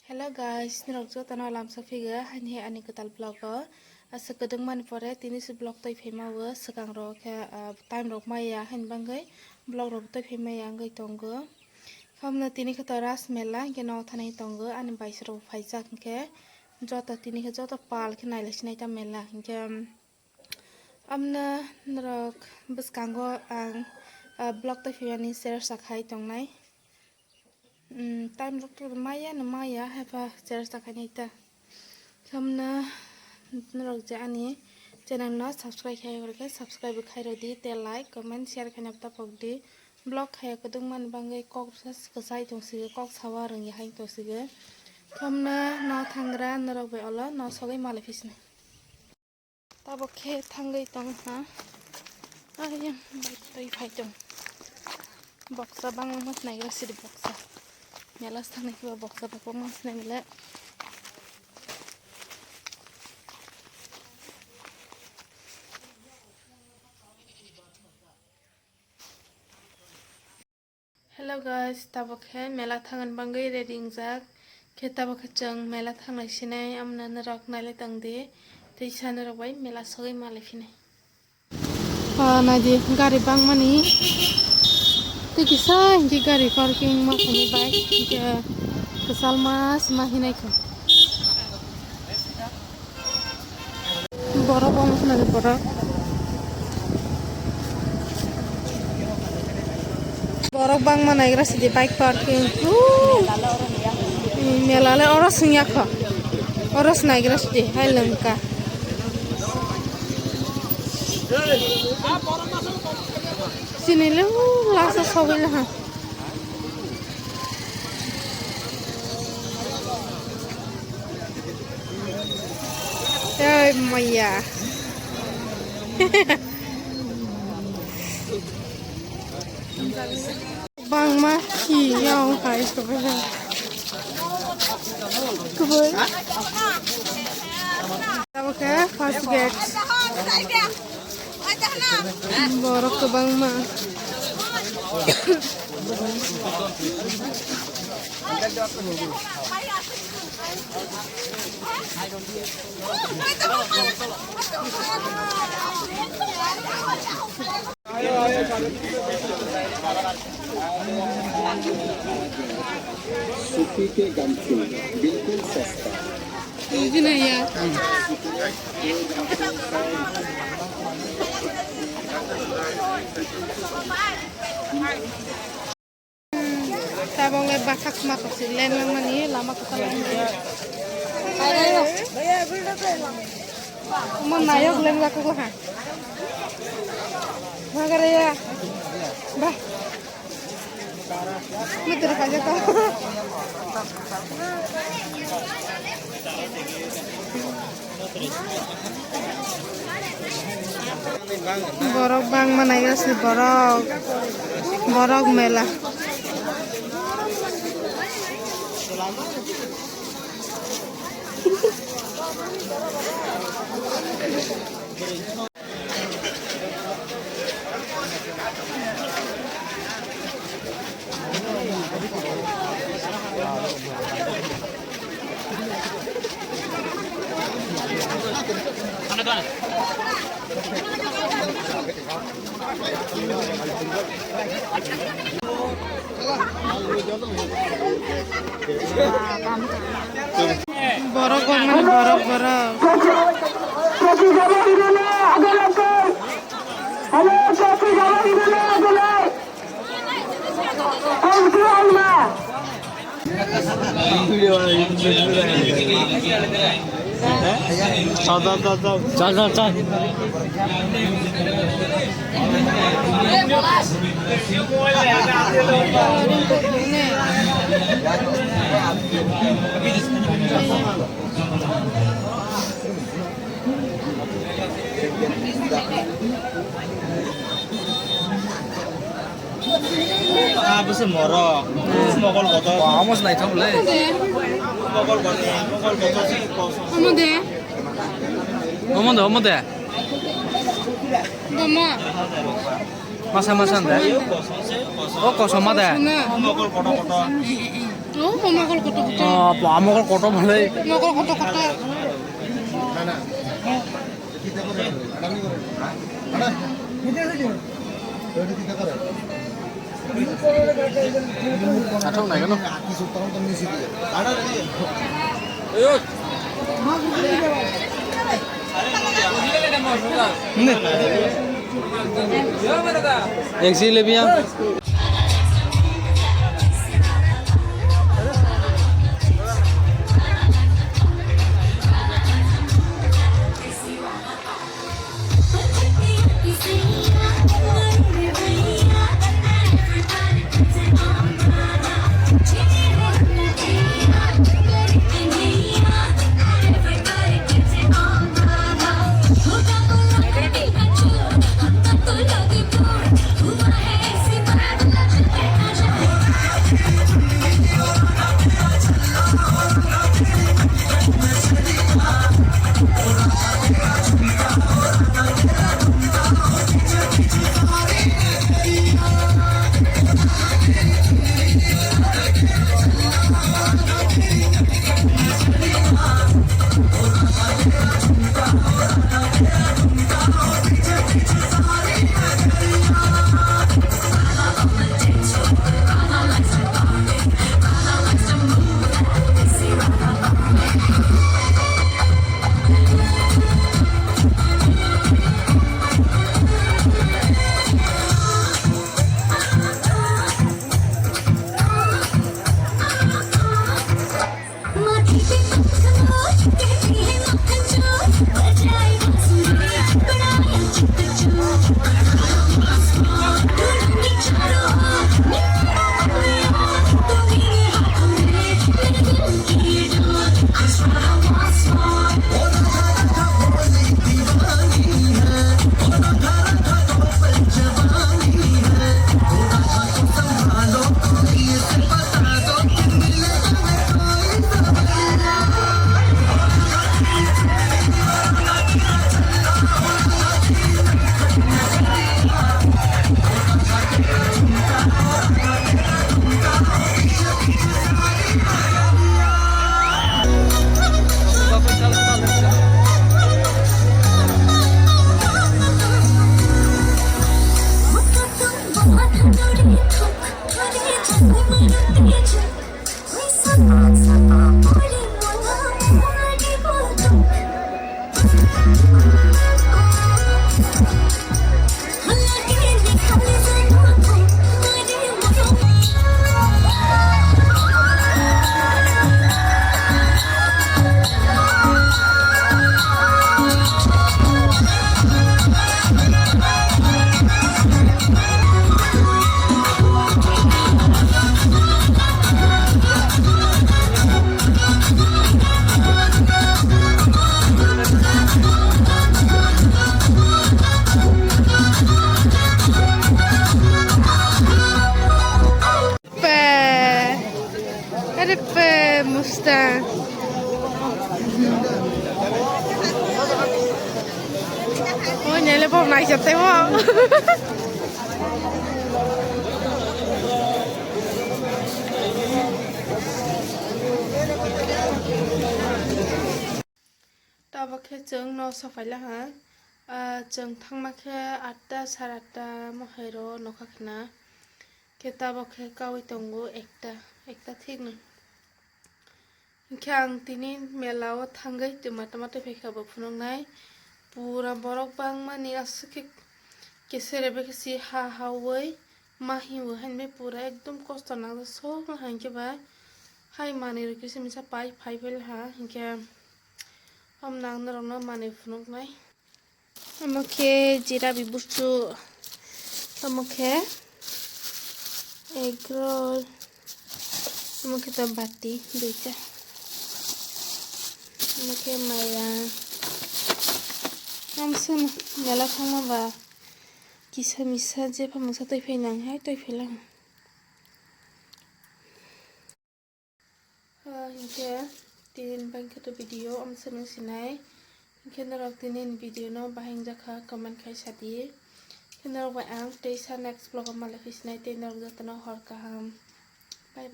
Hello guys, nirokjo tano lam safiga hani ani ketal vlog o sekedeng mani pore tini si vlog toi phema wo sekang ro ke time rok maya han bangai vlog rok toi phema ya ngai tongo kamna tini kata ras mela ke no thanai tongo ani bais ro phaijak ke jota tini ke jota pal ke naile sinai ta mela ke amna nrok biskango ang vlog toi phema ni share sakhai tongnai time rok to maya hapa cheras takanita kamna nrok ja ani channel no subscribe khai horke subscribe khai rodi te like comment share khai napta pokdi blog khai kodung man bangai kok kasai tongsige kok sawa rang hai tongsige kamna no thangra nrok be ola no sogai male fisne tabo khe thangai tong ha ayam bai toi phai tong boxa bang mas naigra sidi boxa Melas thang nahi ba boxa performance nahi mila. Hello guys, tabok hai mela thangan bangai reading jak. Ke tabok chang mela thang nai sinai amna narok naile tang de. Tei sana rok bai mela sogai male finai. Nadi gari bang mani. Tiki sai di gari parking ma kani bike kesal mas mahinai ko. Borok banget nadi borok. Borok bang mana igra di bike parking. Melale oros nyak ko. Oros na igra di hai lengka. Sini le lasa sobil ha. Ay maya. Bang ma ki yang hai ko ba. Kuboy. Oke, first gate. Borok ke bang ma. सूफी के गमछे बिल्कुल सस्ता जी नहीं यार tabong le batak ma ko silen lang mani lama ko kala ayo mo nayok len la ko ha magare ya ba mitre ka jata borok bang manai si borok mela borok mana borok चल Bisa morok, mogol kotor. Kamu naik tahu le. Mogol kotor sih kosong. Kamu deh. Mama. Masa deh. Oh kosong deh. Sana. Mogol kotor. Mogol koto koto. আমগর কত ভালে Mogol koto koto. আঠাও নাই কেন एक सी ले भैया Mustang. Oh, nyele pom naik jatuh mau. Tao bakal ceng no safailah ha. Ceng thang makhe 8 সাড়ে 8 mahero no kakna. Kita bakal kau itunggu ekta ঠিক না Kang tini melaw tanggai mata fekaba funungai pura borok bang mani asuk kesere be kesi ha hawai mahi wahan be pura ekdom kosto nang so hanke ba hai mani rukisi misa pai pel ha hanke am nang narona mani funungai amake jira bibustu amake egg roll amake ta bati duita amake maya amsun mela khama ba kisa misa je phamsa toi pheinang hai toi phelang hinke tin bang khato video amsun sinai hinke narok tinin video no bahing jakha comment khai sadi hinarok ba ang teisa next vlog ma lafi sinai tin narok jatano hor kaham bye bye